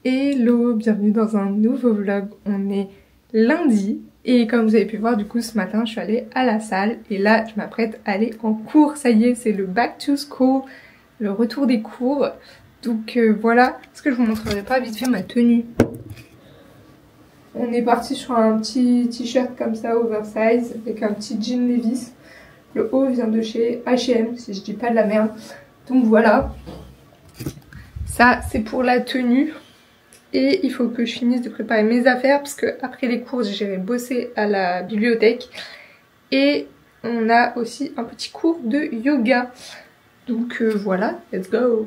Hello, bienvenue dans un nouveau vlog. On est lundi et comme vous avez pu voir, du coup ce matin je suis allée à la salle et là je m'apprête à aller en cours. Ça y est, c'est le back to school, le retour des cours. Donc voilà, est-ce que je vous montrerai pas vite fait ma tenue? On est parti sur un petit t-shirt comme ça oversize avec un petit jean Levi's. Le haut vient de chez H&M si je dis pas de la merde. Donc voilà, ça c'est pour la tenue. Et il faut que je finisse de préparer mes affaires parce que après les cours j'irai bosser à la bibliothèque. Et on a aussi un petit cours de yoga. Donc voilà, let's go!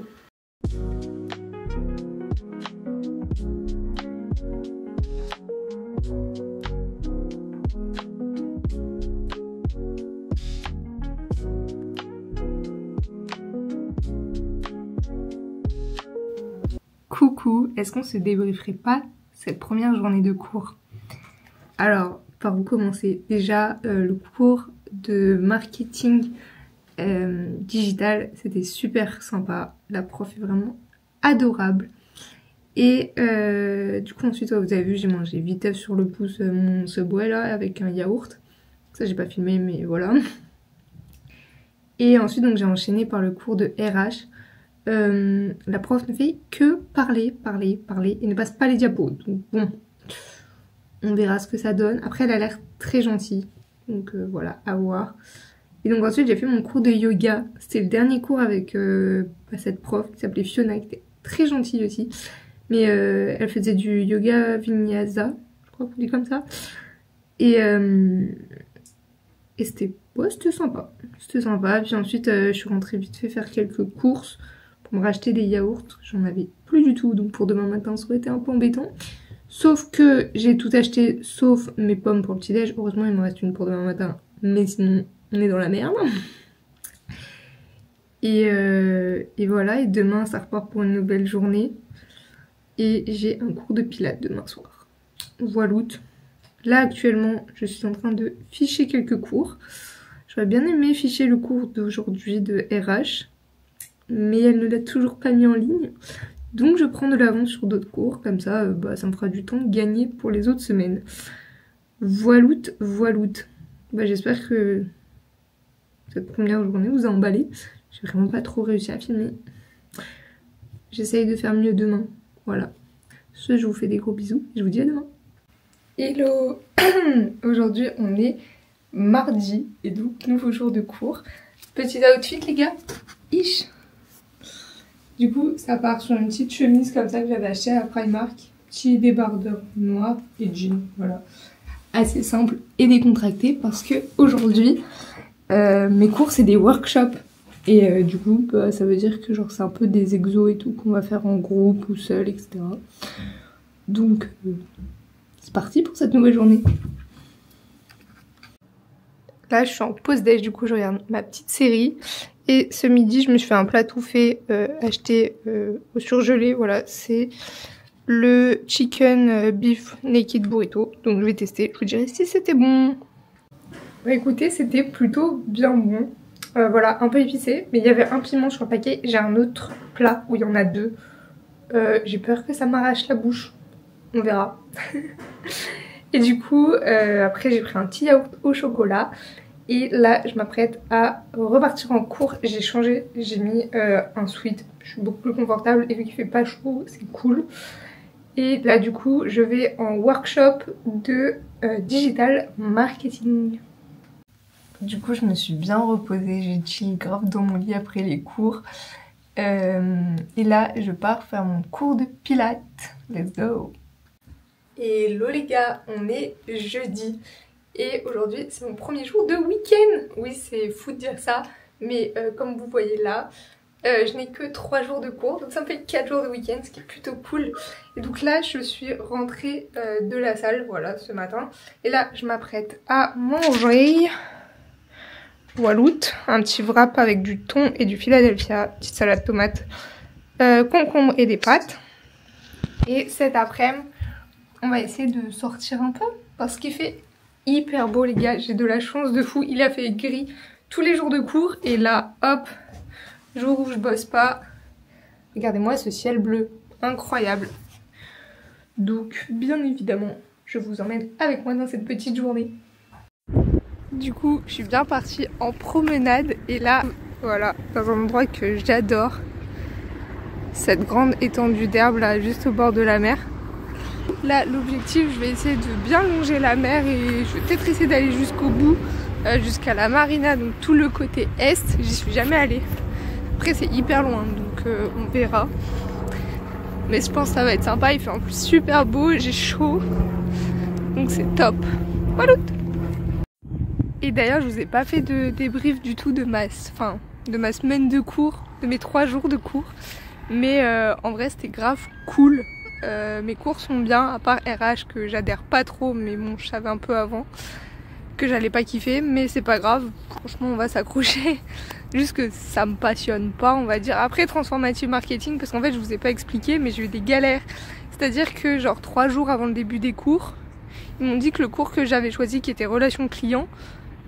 Coucou, est-ce qu'on se débrieferait pas cette première journée de cours? Alors, par où commencer? Déjà, le cours de marketing digital, c'était super sympa. La prof est vraiment adorable. Et du coup, ensuite, vous avez vu, j'ai mangé vite œuf sur le pouce mon Subway là, avec un yaourt. Ça, j'ai pas filmé, mais voilà. Et ensuite, donc j'ai enchaîné par le cours de RH. La prof ne fait que parler et ne passe pas les diapos. Donc bon, on verra ce que ça donne. Après elle a l'air très gentille, donc voilà, à voir. Et donc ensuite j'ai fait mon cours de yoga. C'était le dernier cours avec cette prof qui s'appelait Fiona, qui était très gentille aussi. Mais elle faisait du yoga vinyasa, je crois qu'on dit comme ça. Et c'était sympa. C'était sympa. Puis ensuite je suis rentrée vite fait faire quelques courses pour me racheter des yaourts. J'en avais plus du tout, donc pour demain matin ça aurait été un peu embêtant. Sauf que j'ai tout acheté sauf mes pommes pour le petit déj. Heureusement il me reste une pour demain matin, mais sinon on est dans la merde. Et voilà, et demain ça repart pour une nouvelle journée. Et j'ai un cours de pilates demain soir. Voilà. Là actuellement je suis en train de ficher quelques cours. J'aurais bien aimé ficher le cours d'aujourd'hui de RH, mais elle ne l'a toujours pas mis en ligne. Donc je prends de l'avance sur d'autres cours, comme ça ça me fera du temps gagné pour les autres semaines. Voiloute. J'espère que cette première journée vous a emballé. J'ai vraiment pas trop réussi à filmer. J'essaye de faire mieux demain. Voilà. Je vous fais des gros bisous et je vous dis à demain. Hello. Aujourd'hui on est mardi et donc nouveau jour de cours. Petit outfit les gars. Ish. Du coup, ça part sur une petite chemise comme ça que j'avais acheté à Primark. Petit débardeur noir et jean, voilà. Assez simple et décontracté parce que aujourd'hui, mes cours c'est des workshops. Et du coup, ça veut dire que genre c'est un peu des exos et tout qu'on va faire en groupe ou seul, etc. Donc, c'est parti pour cette nouvelle journée. Là, je suis en pause déj, du coup, je regarde ma petite série. Et ce midi, je me suis fait un plat tout fait acheté au surgelé. Voilà, c'est le chicken beef naked burrito. Donc je vais tester, je vous dirai si c'était bon. Bah écoutez, c'était plutôt bien bon. Voilà, un peu épicé, mais il y avait un piment sur le paquet. J'ai un autre plat où il y en a deux. J'ai peur que ça m'arrache la bouche. On verra. Et du coup, après j'ai pris un petit yaourt au chocolat. Et là, je m'apprête à repartir en cours. J'ai changé, j'ai mis un sweat. Je suis beaucoup plus confortable et vu qu'il fait pas chaud, c'est cool. Et là, du coup, je vais en workshop de digital marketing. Du coup, je me suis bien reposée. J'ai chill grave dans mon lit après les cours. Et là, je pars faire mon cours de pilates. Let's go! Hello les gars, on est jeudi. Et aujourd'hui c'est mon premier jour de week-end. Oui, c'est fou de dire ça, mais comme vous voyez là, je n'ai que 3 jours de cours, donc ça me fait 4 jours de week-end, ce qui est plutôt cool. Et donc là je suis rentrée de la salle, voilà, ce matin. Et là je m'apprête à manger. Voiloute, un petit wrap avec du thon et du Philadelphia, petite salade tomate, concombre et des pâtes. Et cet après-midi, on va essayer de sortir un peu parce qu'il fait hyper beau les gars, j'ai de la chance de fou. Il a fait gris tous les jours de cours et là hop, jour où je bosse pas, regardez-moi ce ciel bleu, incroyable. Donc bien évidemment, je vous emmène avec moi dans cette petite journée. Du coup, je suis bien partie en promenade et là, voilà, dans un endroit que j'adore. Cette grande étendue d'herbe là, juste au bord de la mer. Là, l'objectif, je vais essayer de bien longer la mer et je vais peut-être essayer d'aller jusqu'au bout, jusqu'à la marina, donc tout le côté est. J'y suis jamais allée. Après, c'est hyper loin, donc on verra. Mais je pense que ça va être sympa, il fait en plus super beau, j'ai chaud. Donc c'est top. Voilà. Et d'ailleurs, je vous ai pas fait de débrief du tout de ma semaine de cours, de mes 3 jours de cours. Mais en vrai, c'était grave cool. Mes cours sont bien, à part RH que j'adhère pas trop, mais bon, je savais un peu avant que j'allais pas kiffer, mais c'est pas grave. Franchement, on va s'accrocher. Juste que ça me passionne pas, on va dire. Après, transformative marketing, parce qu'en fait, je vous ai pas expliqué, mais j'ai eu des galères. C'est-à-dire que genre 3 jours avant le début des cours, ils m'ont dit que le cours que j'avais choisi, qui était relations clients,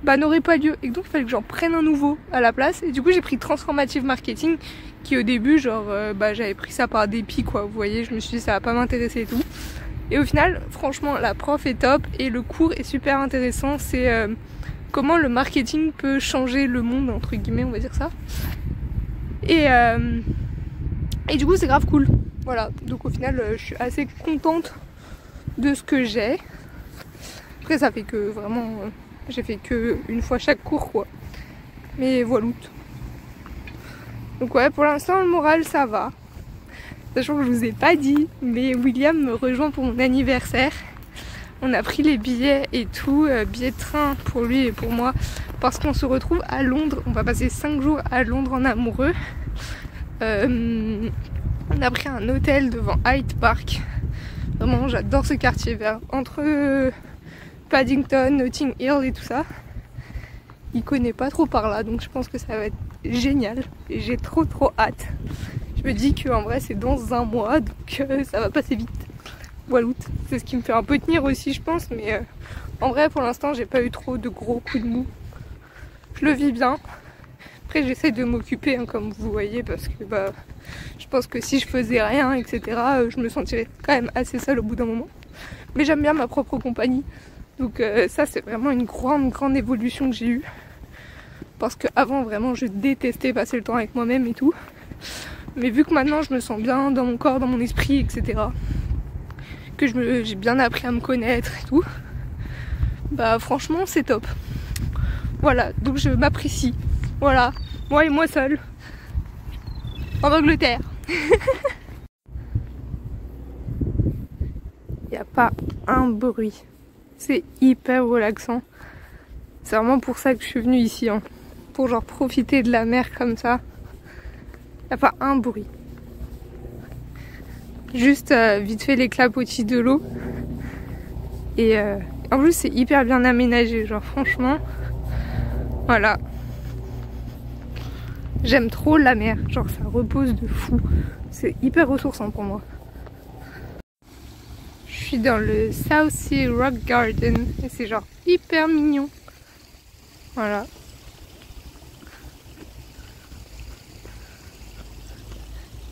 bah n'aurait pas lieu et donc il fallait que j'en prenne un nouveau à la place et du coup j'ai pris transformative marketing qui au début genre j'avais pris ça par dépit quoi, vous voyez, je me suis dit ça va pas m'intéresser et tout et au final franchement la prof est top et le cours est super intéressant, c'est comment le marketing peut changer le monde entre guillemets, on va dire ça et du coup c'est grave cool, voilà, donc au final je suis assez contente de ce que j'ai. Après ça fait que vraiment j'ai fait que une fois chaque cours quoi. Mais voilà. Donc ouais, pour l'instant le moral ça va. Sachant que je vous ai pas dit, mais William me rejoint pour mon anniversaire. On a pris les billets et tout, billets de train pour lui et pour moi. Parce qu'on se retrouve à Londres. On va passer 5 jours à Londres en amoureux. On a pris un hôtel devant Hyde Park. Vraiment j'adore ce quartier entre Paddington, Notting Hill et tout ça. Il connaît pas trop par là, donc je pense que ça va être génial et j'ai trop hâte. Je me dis qu'en vrai c'est dans 1 mois, donc ça va passer vite. Voilà, c'est ce qui me fait un peu tenir aussi je pense, mais en vrai pour l'instant j'ai pas eu trop de gros coups de mou. Je le vis bien. Après j'essaie de m'occuper hein, comme vous voyez, parce que je pense que si je faisais rien etc, je me sentirais quand même assez seule au bout d'un moment. Mais j'aime bien ma propre compagnie. Donc ça c'est vraiment une grande évolution que j'ai eue. Parce qu'avant vraiment je détestais passer le temps avec moi-même et tout. Mais vu que maintenant je me sens bien dans mon corps, dans mon esprit, etc. Que j'ai bien appris à me connaître et tout. Bah franchement c'est top. Voilà, donc je m'apprécie. Voilà, moi et moi seule. En Angleterre. Il n'y a pas un bruit. C'est hyper relaxant. C'est vraiment pour ça que je suis venue ici, hein. Pour genre profiter de la mer comme ça. Il n'y a pas un bruit. Juste vite fait les clapotis de l'eau. Et en plus c'est hyper bien aménagé, genre franchement. Voilà. J'aime trop la mer, genre ça repose de fou. C'est hyper ressourçant pour moi. Je suis dans le Southsea Rock Garden et c'est genre hyper mignon. Voilà.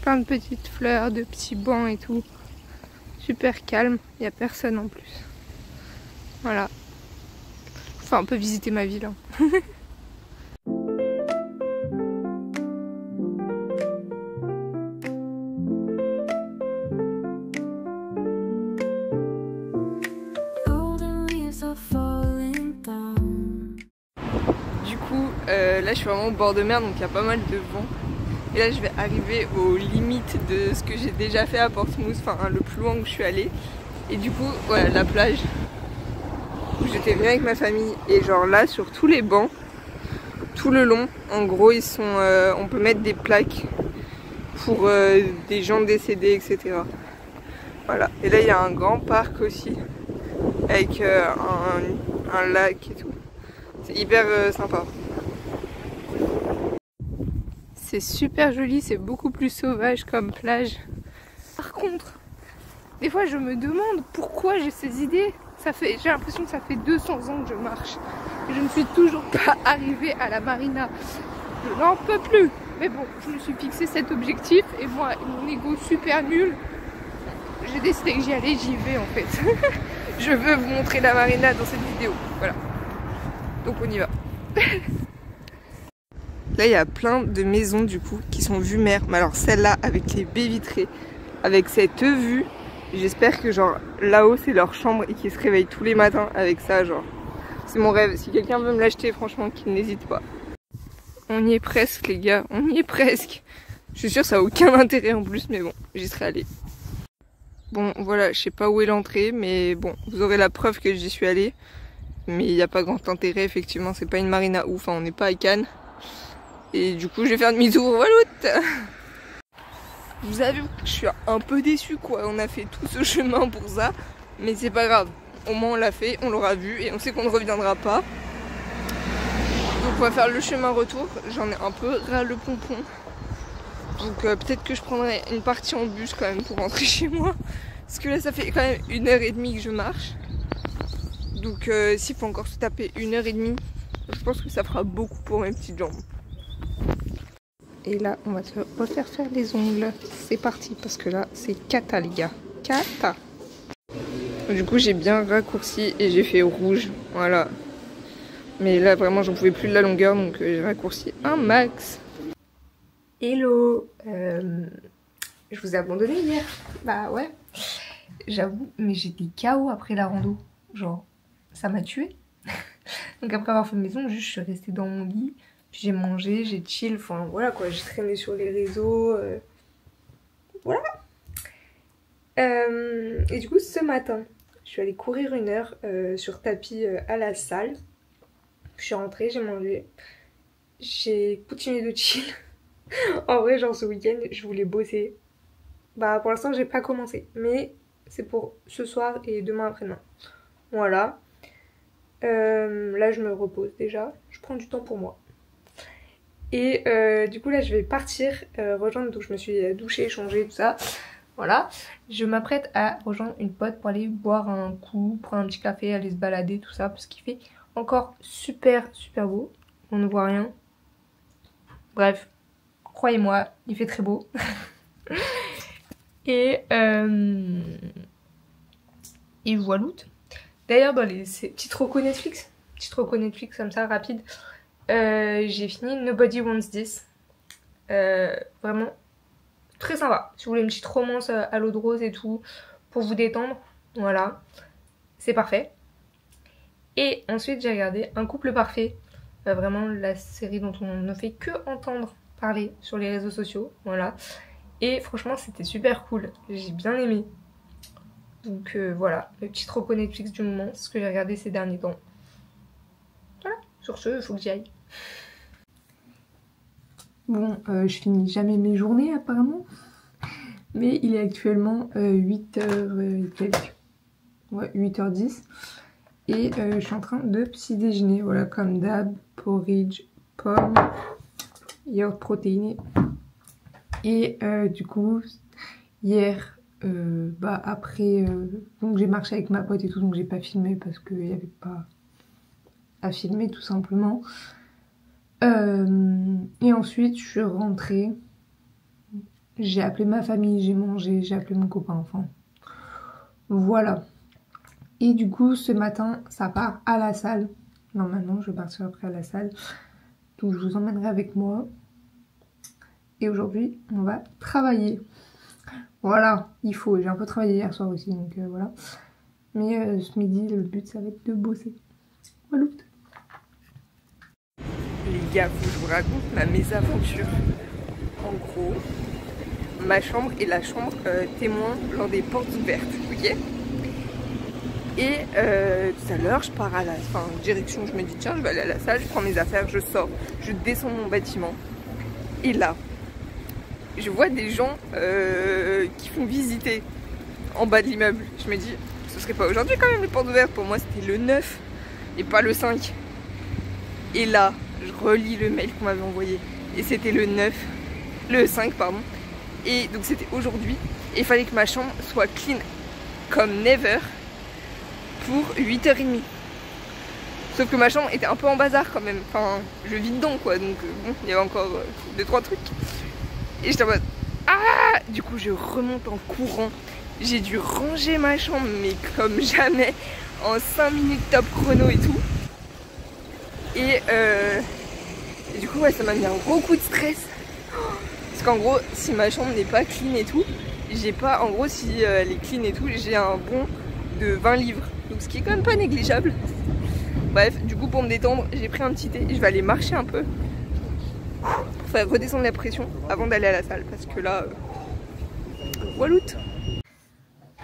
Plein de petites fleurs, de petits bancs et tout. Super calme, il n'y a personne en plus. Voilà. Enfin, on peut visiter ma ville. Hein. Là je suis vraiment au bord de mer donc il y a pas mal de vent et là je vais arriver aux limites de ce que j'ai déjà fait à Portsmouth, enfin le plus loin où je suis allée, et du coup voilà la plage où j'étais venue avec ma famille et genre là sur tous les bancs tout le long en gros ils sont on peut mettre des plaques pour des gens décédés etc. Voilà, et là il y a un grand parc aussi avec un lac et tout, c'est hyper sympa. C'est super joli, c'est beaucoup plus sauvage comme plage. Par contre, des fois je me demande pourquoi j'ai ces idées. J'ai l'impression que ça fait 200 ans que je marche. Je ne suis toujours pas arrivée à la marina. Je n'en peux plus. Mais bon, je me suis fixé cet objectif et moi, mon ego super nul, j'ai décidé que j'y allais, j'y vais en fait. Je veux vous montrer la marina dans cette vidéo. Voilà. Donc on y va. Là il y a plein de maisons du coup qui sont vue mer. Mais alors celle-là avec les baies vitrées, avec cette vue, j'espère que genre là-haut c'est leur chambre et qu'ils se réveillent tous les matins avec ça genre. C'est mon rêve. Si quelqu'un veut me l'acheter, franchement qu'il n'hésite pas. On y est presque les gars, on y est presque. Je suis sûre que ça a aucun intérêt en plus mais bon, j'y serais allée. Bon voilà, je sais pas où est l'entrée mais bon, vous aurez la preuve que j'y suis allée. Mais il n'y a pas grand intérêt effectivement, c'est pas une marina ouf, on n'est pas à Cannes. Et du coup je vais faire demi-tour, voilà. Vous avez vu, je suis un peu déçue quoi, on a fait tout ce chemin pour ça. Mais c'est pas grave, au moins on l'a fait, on l'aura vu et on sait qu'on ne reviendra pas. Donc on va faire le chemin retour, j'en ai un peu ras le pompon. Donc peut-être que je prendrai une partie en bus quand même pour rentrer chez moi. Parce que là ça fait quand même 1h30 que je marche. Donc s'il faut encore se taper 1h30, je pense que ça fera beaucoup pour mes petites jambes. Et là on va se refaire faire les ongles. C'est parti parce que là c'est cata les gars. Cata. Du coup j'ai bien raccourci et j'ai fait rouge. Voilà. Mais là vraiment j'en pouvais plus de la longueur donc j'ai raccourci un max. Hello, je vous ai abandonné hier. Bah ouais, j'avoue, mais j'étais KO après la rando. Genre, ça m'a tué. Donc après avoir fait mes ongles, juste je suis restée dans mon lit. J'ai mangé, j'ai chill, enfin voilà quoi, j'ai traîné sur les réseaux. Voilà. Et du coup ce matin, je suis allée courir 1 heure sur tapis à la salle. Je suis rentrée, j'ai mangé. J'ai continué de chill. En vrai, genre ce week-end, je voulais bosser. Bah pour l'instant, j'ai pas commencé. Mais c'est pour ce soir et demain après-demain. Voilà. Là, je me repose déjà. Je prends du temps pour moi. Et du coup, là, je vais partir rejoindre. Donc, je me suis douchée, changée, tout ça. Voilà. Je m'apprête à rejoindre une pote pour aller boire un coup, prendre un petit café, aller se balader, tout ça. Parce qu'il fait encore super, super beau. On ne voit rien. Bref. Croyez-moi, il fait très beau. Et voilà. D'ailleurs, dans les petites recos Netflix, comme ça, rapide, j'ai fini Nobody Wants This. Vraiment très sympa. Si vous voulez une petite romance à l'eau de rose et tout, pour vous détendre, voilà, c'est parfait. Et ensuite, j'ai regardé Un couple parfait. Vraiment la série dont on ne fait que entendre parler sur les réseaux sociaux, voilà. Et franchement c'était super cool, j'ai bien aimé. Donc voilà, le petit reco Netflix du moment, c'est ce que j'ai regardé ces derniers temps. Voilà, sur ce, il faut que j'y aille. Bon, je finis jamais mes journées apparemment, mais il est actuellement 8h et quelques, ouais 8h10. Et je suis en train de petit déjeuner, voilà comme d'hab, porridge, pommes, yaourt protéiné. Et du coup, hier, bah après, donc j'ai marché avec ma pote et tout, donc j'ai pas filmé parce qu'il n'y avait pas à filmer tout simplement. Et ensuite, je suis rentrée, j'ai appelé ma famille, j'ai mangé, j'ai appelé mon copain, enfin, voilà. Et du coup, ce matin, ça part à la salle. Normalement, je vais partir après à la salle. Donc, je vous emmènerai avec moi. Et aujourd'hui, on va travailler. Voilà, il faut. J'ai un peu travaillé hier soir aussi, donc voilà. Mais ce midi, le but, ça va être de bosser. Voilà. Les gars, faut que je vous raconte ma mésaventure. En gros, ma chambre est la chambre témoin lors des portes ouvertes, ok ? Et tout à l'heure, je pars à la direction, je me dis tiens, je vais aller à la salle, je prends mes affaires, je sors, je descends mon bâtiment. Et là, je vois des gens qui font visiter en bas de l'immeuble. Je me dis, ce serait pas aujourd'hui quand même les portes ouvertes. Pour moi, c'était le 9 et pas le 5. Et là, je relis le mail qu'on m'avait envoyé. Et c'était le 9, le 5 pardon. Et donc c'était aujourd'hui. Et il fallait que ma chambre soit clean comme never pour 8h30. Sauf que ma chambre était un peu en bazar quand même. Enfin, je vis dedans quoi. Donc bon, il y avait encore 2-3 trucs. Et j'étais en mode ah. Du coup je remonte en courant. J'ai dû ranger ma chambre, mais comme jamais, en 5 minutes top chrono et tout. Et du coup, ouais, ça m'a mis un gros coup de stress. Parce qu'en gros, si ma chambre n'est pas clean et tout, j'ai pas, en gros, si elle est clean et tout, j'ai un bon de 20 livres. Donc ce qui est quand même pas négligeable. Bref, du coup, pour me détendre, j'ai pris un petit thé. Je vais aller marcher un peu pour faire redescendre la pression avant d'aller à la salle. Parce que là, wallout.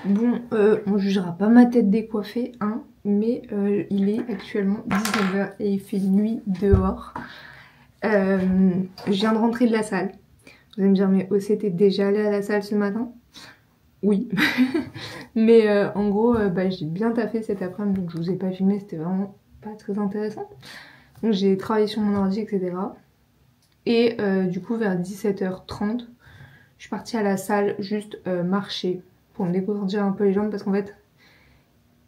Bon, on jugera pas ma tête décoiffée, hein, mais il est actuellement 19 h et il fait nuit dehors. Je viens de rentrer de la salle. Vous allez me dire, mais Océ, t'es déjà allée à la salle ce matin? Oui. Mais en gros, j'ai bien taffé cet après-midi, donc je vous ai pas filmé, c'était vraiment pas très intéressant. Donc j'ai travaillé sur mon ordi, etc. Et du coup, vers 17 h 30, je suis partie à la salle juste marcher pour me dégourdir un peu les jambes parce qu'en fait,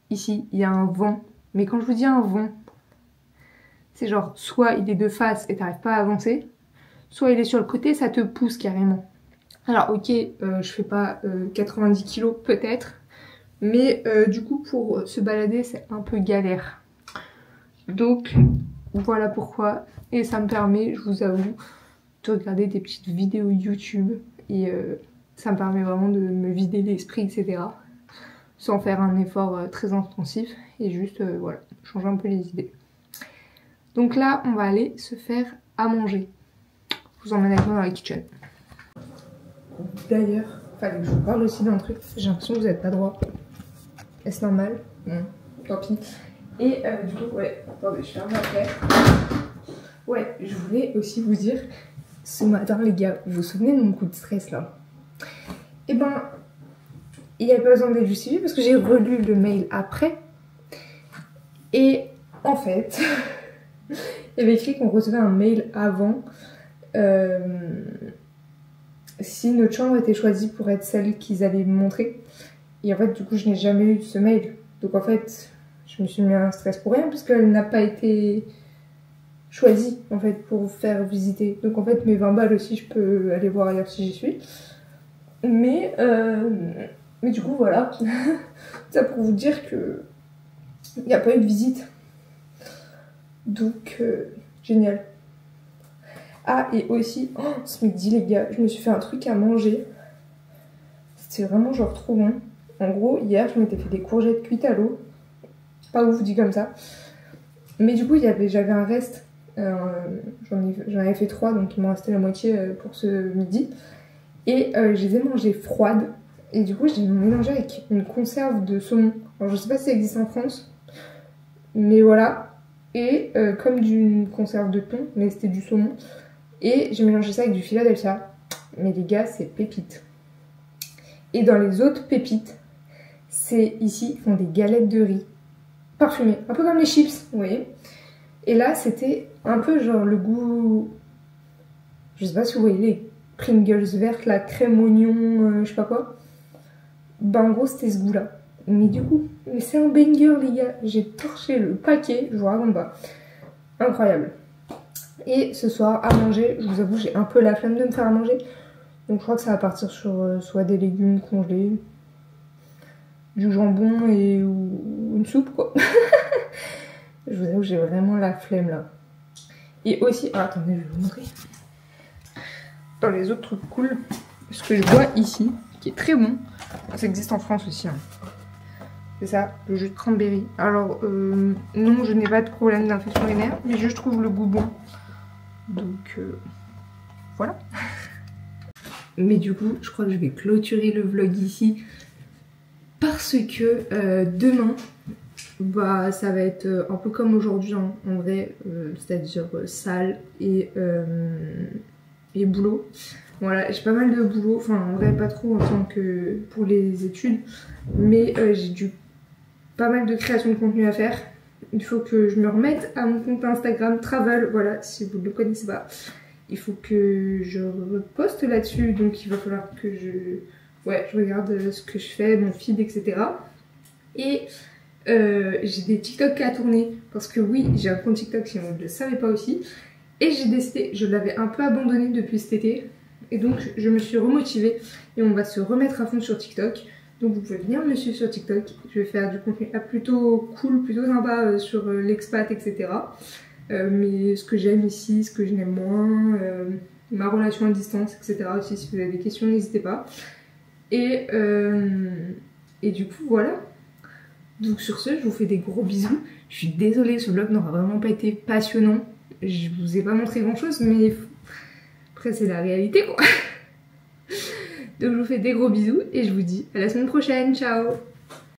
ici, il y a un vent. Mais quand je vous dis un vent, c'est genre soit il est de face et t'arrives pas à avancer, soit il est sur le côté, ça te pousse carrément. Alors ok, je fais pas 90 kilos peut-être, mais du coup pour se balader c'est un peu galère. Donc voilà pourquoi, et ça me permet, je vous avoue, de regarder des petites vidéos YouTube et ça me permet vraiment de me vider l'esprit, etc. Sans faire un effort très intensif et juste voilà, changer un peu les idées. Donc là on va aller se faire à manger. Je vous emmène avec moi dans la kitchen. D'ailleurs, fallait que je vous parle aussi d'un truc. J'ai l'impression que vous n'êtes pas droit. Est-ce normal? Tant pis. Et du coup, ouais, attendez, je ferme la fenêtre. Ouais, je voulais aussi vous dire, ce matin les gars, vous vous souvenez de mon coup de stress là? Eh ben, il n'y avait pas besoin d'être justifié parce que j'ai relu le mail après. Et en fait, il y avait écrit qu'on recevait un mail avant si notre chambre était choisie pour être celle qu'ils allaient me montrer. Et en fait, du coup, je n'ai jamais eu ce mail. Donc en fait, je me suis mis un stress pour rien puisqu'elle n'a pas été choisie en fait pour faire visiter. Donc en fait, mes 20 balles aussi, je peux aller voir ailleurs si j'y suis. Mais du coup, voilà. Ça pour vous dire que il n'y a pas eu de visite. Donc, génial. Ah, et aussi, ce midi, les gars, je me suis fait un truc à manger. C'était vraiment genre trop bon. En gros, hier, je m'étais fait des courgettes cuites à l'eau. Pas ouf dit comme ça. Mais du coup, j'avais un reste. J'en avais fait 3, donc il m'en restait la moitié pour ce midi. Et je les ai mangées froides. Et du coup, je les ai mélangées avec une conserve de saumon. Alors, je sais pas si ça existe en France. Mais voilà. Et comme d'une conserve de thon, mais c'était du saumon. Et j'ai mélangé ça avec du Philadelphia. Mais les gars, c'est pépite. Et dans les autres pépites, c'est ici, ils font des galettes de riz parfumées. Un peu comme les chips, vous voyez. Et là, c'était un peu genre le goût... Je sais pas si vous voyez les Pringles vertes, la crème oignon, je sais pas quoi. Ben en gros, c'était ce goût-là. Mais du coup, mais c'est un banger, les gars. J'ai torché le paquet, je vous raconte pas. Incroyable. Et ce soir, à manger, je vous avoue, j'ai un peu la flemme de me faire à manger. Donc je crois que ça va partir sur soit des légumes congelés, du jambon ou une soupe, quoi. Je vous avoue, j'ai vraiment la flemme, là. Et aussi... Ah, attendez, je vais vous montrer. Dans les autres trucs cool, ce que je bois ici, qui est très bon, ça existe en France aussi, hein. C'est ça, le jus de cranberry. Alors, non, je n'ai pas de problème d'infection urinaire, mais je trouve le goût bon. Donc, voilà. Mais du coup, je crois que je vais clôturer le vlog ici. Parce que demain, bah, ça va être un peu comme aujourd'hui, hein, en vrai. C'est-à-dire salle et boulot. Voilà, j'ai pas mal de boulot. Enfin, en vrai, pas trop en tant que pour les études. Mais j'ai pas mal de création de contenu à faire. Il faut que je me remette à mon compte Instagram Travel. Voilà, si vous ne le connaissez pas. Il faut que je reposte là-dessus. Donc il va falloir que je regarde ce que je fais, mon feed, etc. Et j'ai des TikTok à tourner. Parce que oui, j'ai un compte TikTok si on ne le savait pas aussi. Et j'ai décidé, je l'avais un peu abandonné depuis cet été. Et donc je me suis remotivée. Et on va se remettre à fond sur TikTok. Donc vous pouvez venir me suivre sur TikTok. Je vais faire du contenu plutôt cool, plutôt sympa sur l'expat, etc. Mais ce que j'aime ici, ce que je n'aime moins, ma relation à distance, etc. aussi, si vous avez des questions, n'hésitez pas. Et du coup, voilà. Donc sur ce, je vous fais des gros bisous. Je suis désolée, ce vlog n'aura vraiment pas été passionnant. Je vous ai pas montré grand chose, mais après c'est la réalité quoi. Donc je vous fais des gros bisous et je vous dis à la semaine prochaine, ciao.